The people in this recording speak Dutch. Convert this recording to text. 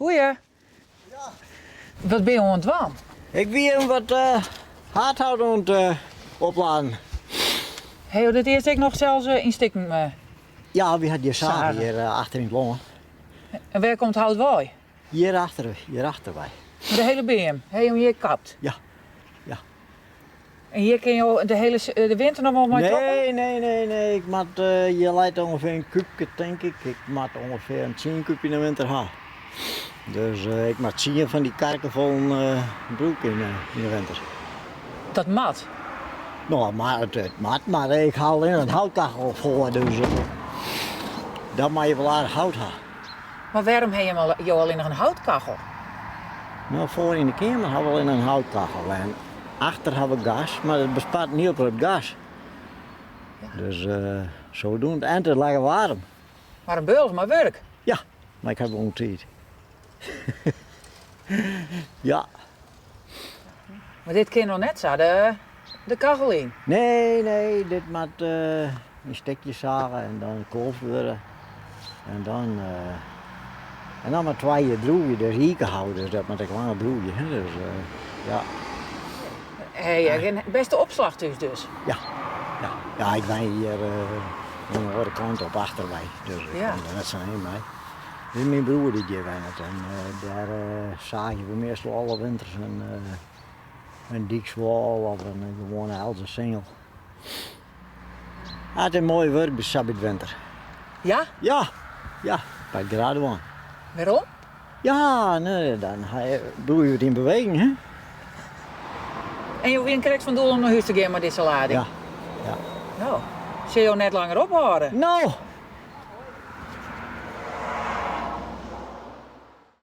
Goeie. Ja. Wat ben je aan het doen? Ik wil wat hardhout aan het opladen. Hey, dit eerst ik nog zelfs in stikken. Ja, wie had je zagen Zagen. hier achter in het longen. En waar komt hout wij? Hier achter wij. De hele beam. Heb je hem hier kapt? Ja. En hier kun je de winter nog wel mee toppen? Nee. Ik moet, je leidt ongeveer een kubje, denk ik. Ik moet ongeveer een 10 kubje in de winter gaan. Dus ik moet 10 van die karken vol broek in de winter. Dat mat. Nou, maar het moet, maar ik haal alleen een houtkachel voor, dus dat mag je wel aardig hout hebben. Maar waarom heb je alleen nog een houtkachel? Nou, voor in de kamer hebben we alleen een houtkachel en achter hebben we gas, maar het bespaart niet op het gas. Ja. Dus zodoende, en het is lekker warm. Maar een beul, maar werk. Ja, maar ik heb wel een tijd. Ja, Maar dit kan nog net zo, de kachel in. nee, dit moet een stukje zagen en dan koolvuren. En dan met 2 broeien, de rieken houden, dus dat moet ik langer broeien. Hè. Dus ja. Hey, een beste opslag dus. Ja, ik ben hier aan de andere kant op achter mij, dus ik Ja. kan er net zo heen mee. Dit is mijn broer die hier woont en daar zaaien we meestal alle winters een diekswal of een gewone Else singel. Het is een mooi werk bij Sabbat winter. Ja? Ja, bij Graduan. Waarom? Ja, nee, dan doe je het in beweging, hè? En je wint krijgt van doel om naar huis te gaan met deze lading? Ja. Nou, zul je net langer ophouden? Nou,